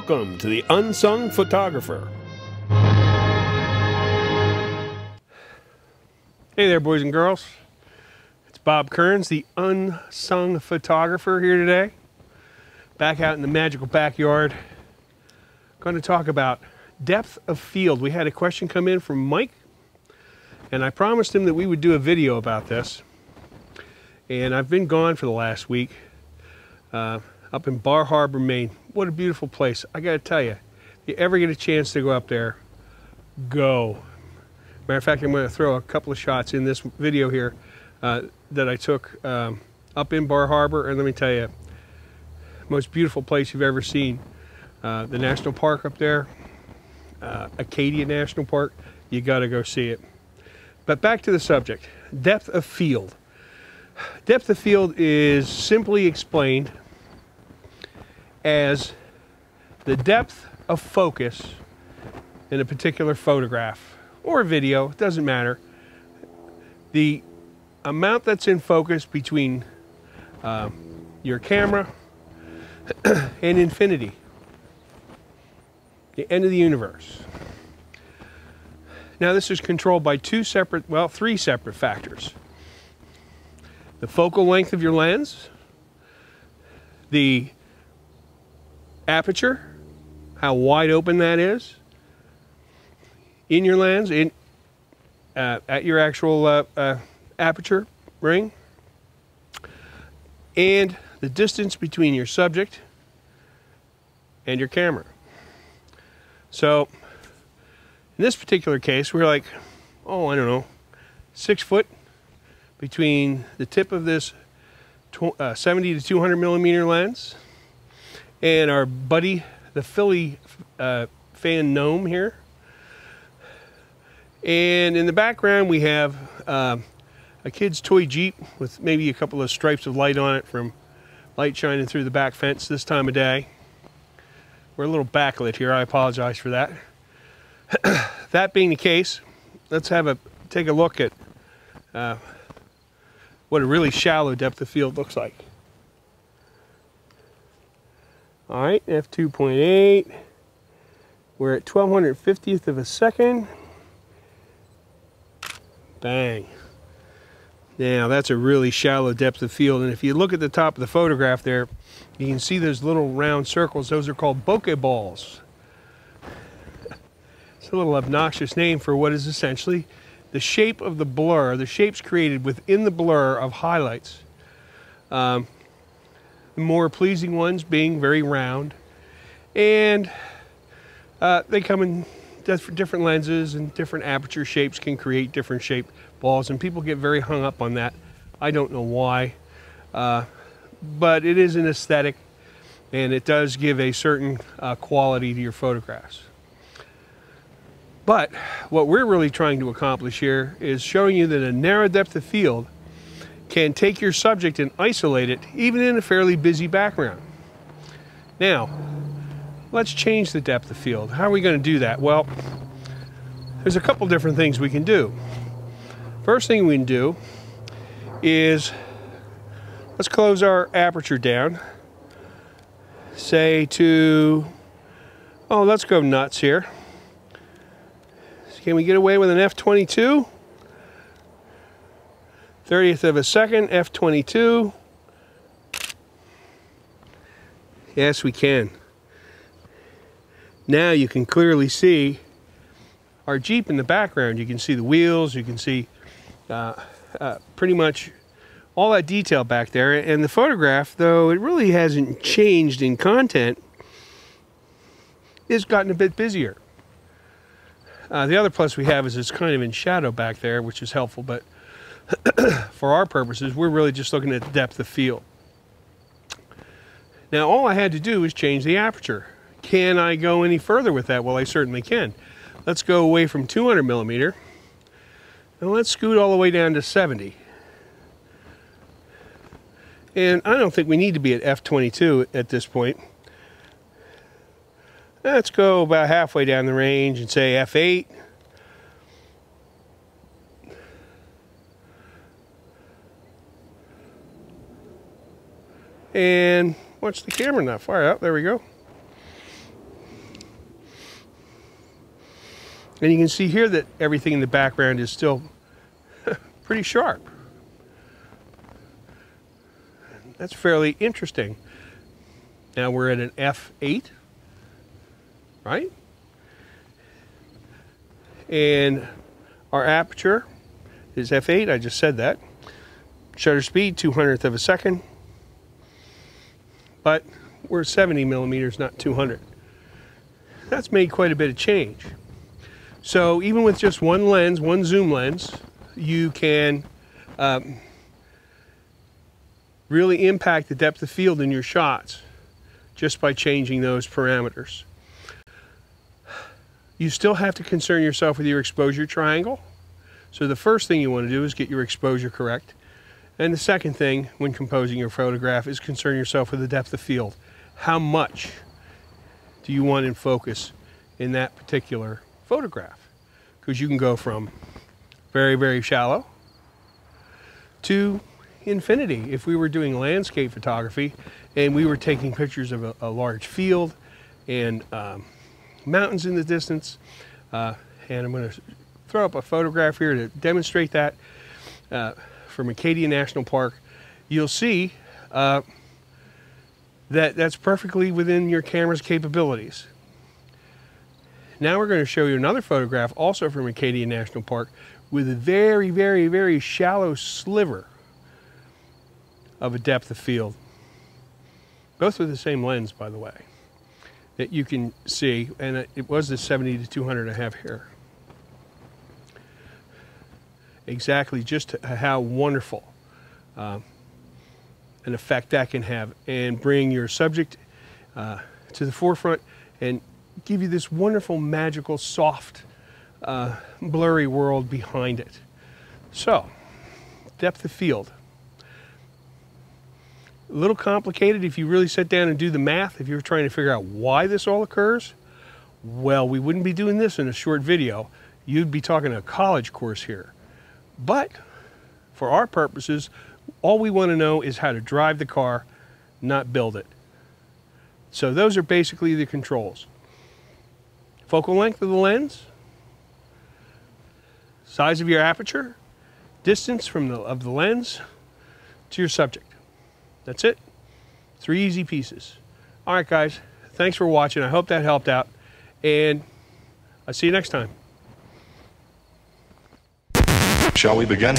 Welcome to the Unsung Photographer. Hey there, boys and girls. It's Bob Kearns, the Unsung Photographer, here today. Back out in the magical backyard. Going to talk about depth of field. We had a question come in from Mike, and I promised him that we would do a video about this. And I've been gone for the last week, up in Bar Harbor, Maine. What a beautiful place. I gotta tell you, if you ever get a chance to go up there, go. Matter of fact, I'm going to throw a couple of shots in this video here that I took up in Bar Harbor, and let me tell you, most beautiful place you've ever seen. The national park up there, Acadia National Park, you got to go see it. But back to the subject, depth of field. Depth of field is simply explained as the depth of focus in a particular photograph or video, it doesn't matter. The amount that's in focus between your camera and infinity, the end of the universe. Now this is controlled by three separate factors. The focal length of your lens, the aperture, how wide open that is in your lens, at your actual aperture ring, and the distance between your subject and your camera. So in this particular case, we're like, oh, I don't know, 6 foot between the tip of this 70 to 200 millimeter lens and our buddy, the Philly fan gnome here. And in the background, we have a kid's toy Jeep with maybe a couple of stripes of light on it from light shining through the back fence this time of day. We're a little backlit here. I apologize for that. That being the case, let's take a look at what a really shallow depth of field looks like. All right, f2.8. We're at 1250th of a second. Bang. Now that's a really shallow depth of field, and if you look at the top of the photograph there, you can see those little round circles. Those are called bokeh balls. It's a little obnoxious name for what is essentially the shape of the blur, the shapes created within the blur of highlights. The more pleasing ones being very round, and they come in different lenses, and different aperture shapes can create different shaped balls, and people get very hung up on that. I don't know why, but it is an aesthetic, and it does give a certain quality to your photographs. But what we're really trying to accomplish here is showing you that a narrow depth of field can take your subject and isolate it even in a fairly busy background. Now, let's change the depth of field. How are we going to do that? Well, there's a couple different things we can do. First thing we can do is let's close our aperture down, say to, oh, let's go nuts here. Can we get away with an f22? 30th of a second, f22. Yes, we can. Now you can clearly see our Jeep in the background. You can see the wheels, you can see pretty much all that detail back there. And the photograph, though it really hasn't changed in content, it's gotten a bit busier. The other plus we have is it's kind of in shadow back there, which is helpful, but for our purposes, we're really just looking at depth of field. Now, all I had to do is change the aperture. Can I go any further with that? Well, I certainly can. Let's go away from 200 millimeter, and let's scoot all the way down to 70. And I don't think we need to be at f22 at this point. Let's go about halfway down the range and say f8. And watch the camera not fire out. There we go. And you can see here that everything in the background is still pretty sharp. That's fairly interesting. Now we're at an f8, right? And our aperture is f8, I just said that. Shutter speed, 200th of a second. But we're 70 millimeters, not 200. That's made quite a bit of change. So even with just one lens, one zoom lens, you can really impact the depth of field in your shots just by changing those parameters. You still have to concern yourself with your exposure triangle. So the first thing you want to do is get your exposure correct. And the second thing when composing your photograph is concern yourself with the depth of field. How much do you want in focus in that particular photograph? Because you can go from very, very shallow to infinity. If we were doing landscape photography and we were taking pictures of a large field and mountains in the distance, and I'm going to throw up a photograph here to demonstrate that from Acadia National Park, you'll see that that's perfectly within your camera's capabilities. Now we're going to show you another photograph also from Acadia National Park with a very, very, very shallow sliver of a depth of field. Both with the same lens, by the way, that you can see, and it was the 70 to 200 I have here. Exactly just how wonderful an effect that can have, and bring your subject to the forefront and give you this wonderful, magical, soft, blurry world behind it. So, depth of field. A little complicated if you really sit down and do the math, if you're trying to figure out why this all occurs. Well, we wouldn't be doing this in a short video. You'd be talking a college course here. But for our purposes, all we want to know is how to drive the car, not build it. So those are basically the controls. Focal length of the lens, size of your aperture, distance of the lens to your subject. That's it. 3 easy pieces. All right, guys. Thanks for watching. I hope that helped out. And I'll see you next time. Shall we begin?